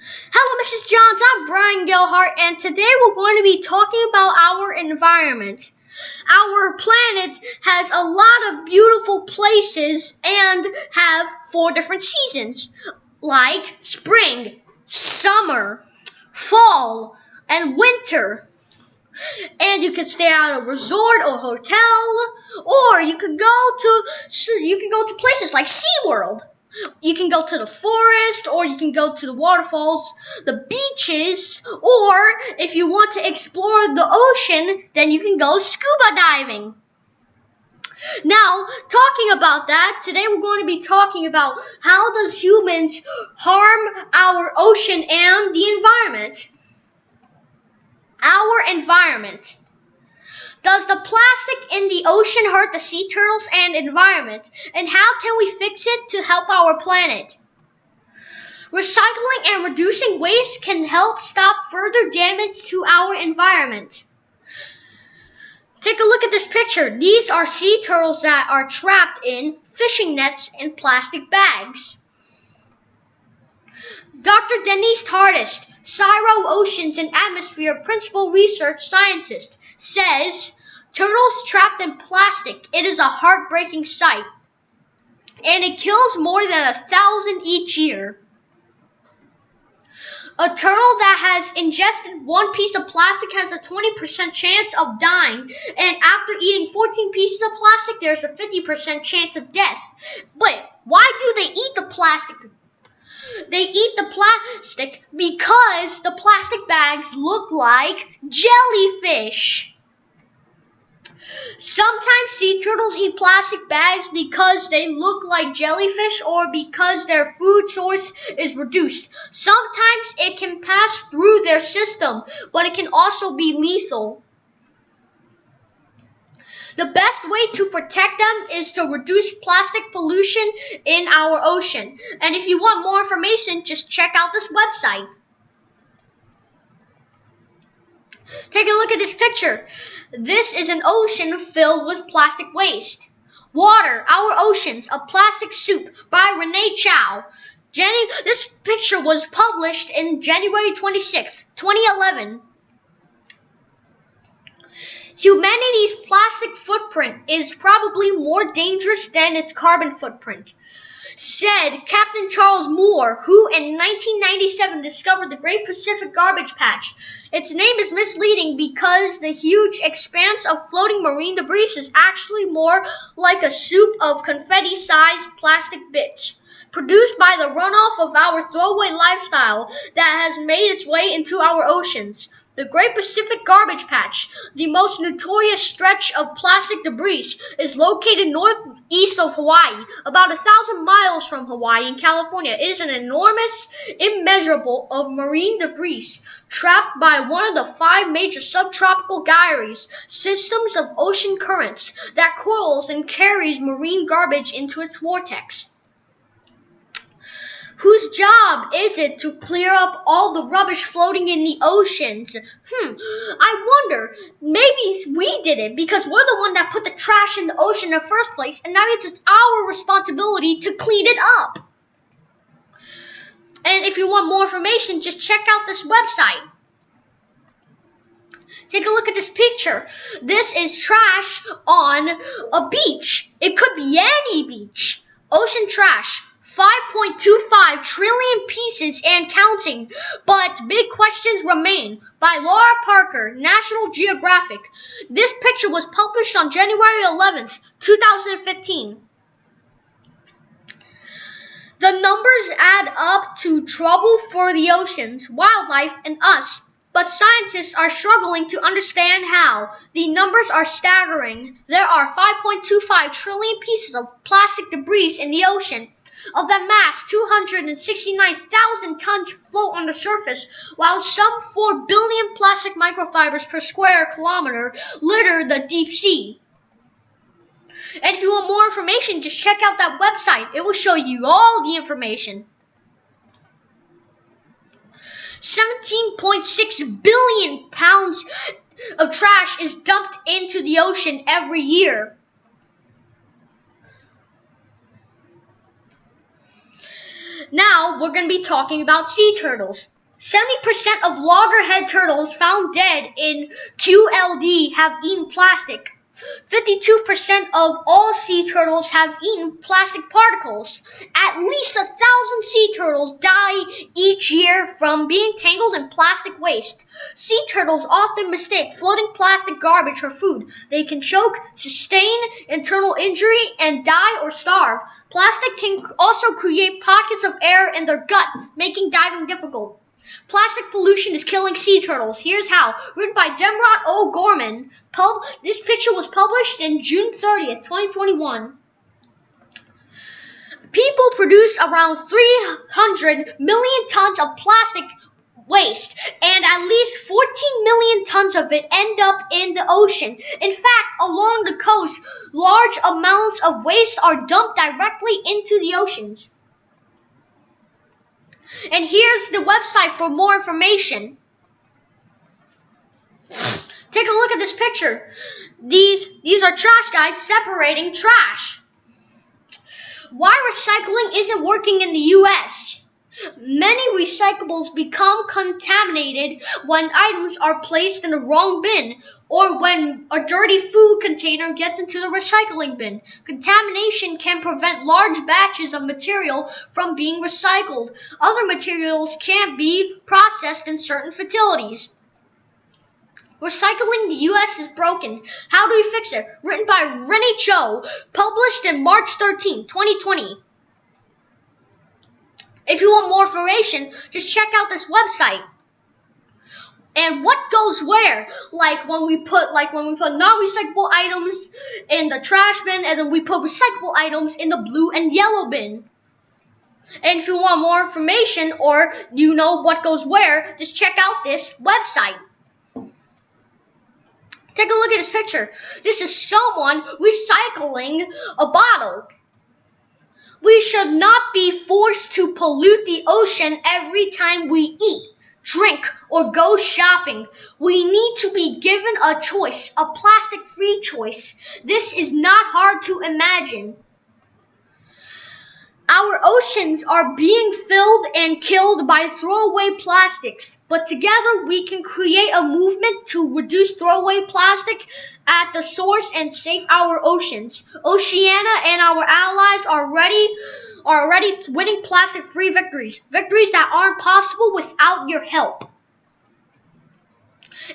Hello, Mrs. Johns. I'm Bryan Gailhart, and today we're going to be talking about our environment. Our planet has a lot of beautiful places and have 4 different seasons, like spring, summer, fall, and winter. And you can stay at a resort or hotel, or you can go to places like SeaWorld. You can go to the forest, or you can go to the waterfalls, the beaches, or if you want to explore the ocean, then you can go scuba diving. Now, talking about that, today we're going to be talking about how does humans harm our ocean and the environment. Our environment. Does the plastic in the ocean hurt the sea turtles and environment? And how can we fix it to help our planet? Recycling and reducing waste can help stop further damage to our environment. Take a look at this picture. These are sea turtles that are trapped in fishing nets and plastic bags. Dr. Denise Tardis, Cyro Oceans and Atmosphere Principal Research Scientist, says, turtles trapped in plastic, it is a heartbreaking sight, and it kills more than 1,000 each year. A turtle that has ingested 1 piece of plastic has a 20% chance of dying, and after eating 14 pieces of plastic, there's a 50% chance of death. But why do they eat the plastic? They eat the plastic because the plastic bags look like jellyfish. Sometimes sea turtles eat plastic bags because they look like jellyfish or because their food source is reduced. Sometimes it can pass through their system, but it can also be lethal. The best way to protect them is to reduce plastic pollution in our ocean. And if you want more information, just check out this website. Take a look at this picture. This is an ocean filled with plastic waste. Water, Our Oceans, A Plastic Soup by Renee Chow. This picture was published in January 26, 2011. Humanity's plastic footprint is probably more dangerous than its carbon footprint, said Captain Charles Moore, who in 1997 discovered the Great Pacific Garbage Patch. Its name is misleading because the huge expanse of floating marine debris is actually more like a soup of confetti-sized plastic bits, produced by the runoff of our throwaway lifestyle that has made its way into our oceans. The Great Pacific Garbage Patch, the most notorious stretch of plastic debris, is located northeast of Hawaii, about 1,000 miles from Hawaii in California. It is an enormous, immeasurable of marine debris trapped by one of the 5 major subtropical gyres, systems of ocean currents that coils and carries marine garbage into its vortex. Whose job is it to clear up all the rubbish floating in the oceans? I wonder, maybe we did it because we're the one that put the trash in the ocean in the first place, and now it's our responsibility to clean it up. And if you want more information, just check out this website. Take a look at this picture. This is trash on a beach. It could be any beach. Ocean trash. 5.25 trillion pieces and counting, but big questions remain. By Laura Parker, National Geographic. This picture was published on January 11th, 2015. The numbers add up to trouble for the oceans, wildlife, and us. But scientists are struggling to understand how. The numbers are staggering. There are 5.25 trillion pieces of plastic debris in the ocean. Of that mass, 269,000 tons float on the surface, while some 4 billion plastic microfibers per square kilometer litter the deep sea. And if you want more information, just check out that website. It will show you all the information. 17.6 billion pounds of trash is dumped into the ocean every year. Now we're going to be talking about sea turtles. 70% of loggerhead turtles found dead in QLD have eaten plastic. 52% of all sea turtles have eaten plastic particles. At least 1,000 sea turtles die each year from being tangled in plastic waste. Sea turtles often mistake floating plastic garbage for food. They can choke, sustain internal injury, and die or starve. Plastic can also create pockets of air in their gut, making diving difficult. Plastic pollution is killing sea turtles. Here's how. Written by Demrod O. Gorman. This picture was published in June 30th, 2021. People produce around 300 million tons of plastic waste, and at least 14 million tons of it end up in the ocean. In fact, along the coast, large amounts of waste are dumped directly into the oceans. And here's the website for more information. Take a look at this picture. These are trash guys separating trash. Why recycling isn't working in the US? Many recyclables become contaminated when items are placed in the wrong bin or when a dirty food container gets into the recycling bin. Contamination can prevent large batches of material from being recycled. Other materials can't be processed in certain facilities. Recycling the US is broken. How do we fix it? Written by Rennie Cho, published in March 13, 2020. If you want more information, just check out this website. And what goes where? Like when we put non-recyclable items in the trash bin, and then we put recyclable items in the blue and yellow bin. And if you want more information or you know what goes where, just check out this website. Take a look at this picture. This is someone recycling a bottle. We should not be forced to pollute the ocean every time we eat, drink, or go shopping. We need to be given a choice, a plastic-free choice. This is not hard to imagine. Our oceans are being filled and killed by throwaway plastics, but together we can create a movement to reduce throwaway plastic at the source and save our oceans. Oceania and our allies are already winning plastic-free victories that aren't possible without your help.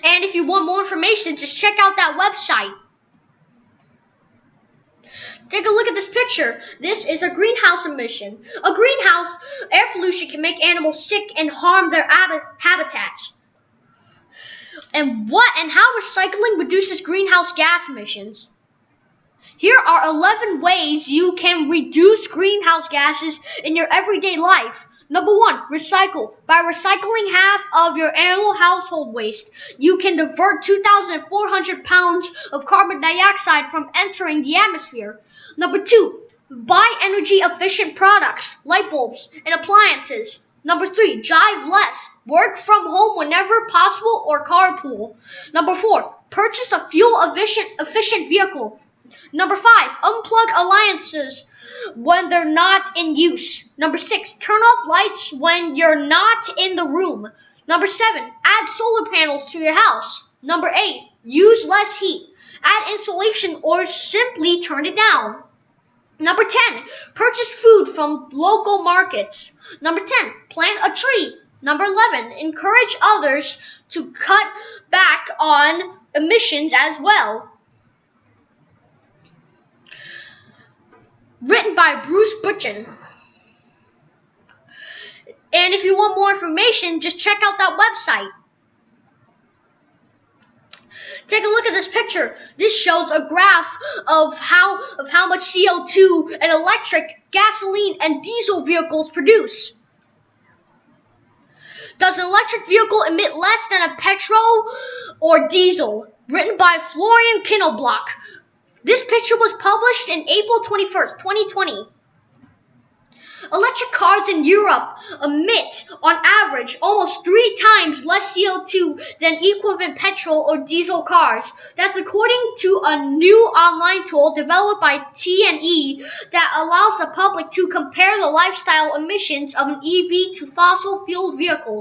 And if you want more information, just check out that website. Take a look at this picture. This is a greenhouse emission. A greenhouse, air pollution can make animals sick and harm their habitats. And how recycling reduces greenhouse gas emissions. Here are 11 ways you can reduce greenhouse gases in your everyday life. Number 1, recycle. By recycling half of your annual household waste, you can divert 2,400 pounds of carbon dioxide from entering the atmosphere. Number 2, buy energy-efficient products, light bulbs, and appliances. Number 3, drive less. Work from home whenever possible or carpool. Number 4, purchase a fuel-efficient vehicle. Number 5, unplug appliances when they're not in use. Number 6, turn off lights when you're not in the room. Number 7, add solar panels to your house. Number 8, use less heat. Add insulation or simply turn it down. Number 10, purchase food from local markets. Number 10, plant a tree. Number 11, encourage others to cut back on emissions as well. Written by Bruce Butchen. And if you want more information, just check out that website. Take a look at this picture. This shows a graph of how much CO2 and electric, gasoline, and diesel vehicles produce. Does an electric vehicle emit less than a petrol or diesel? Written by Florian Kinnelblock. This picture was published in April 21st, 2020. Electric cars in Europe emit, on average, almost 3 times less CO2 than equivalent petrol or diesel cars. That's according to a new online tool developed by T&E that allows the public to compare the lifestyle emissions of an EV to fossil fuel vehicles.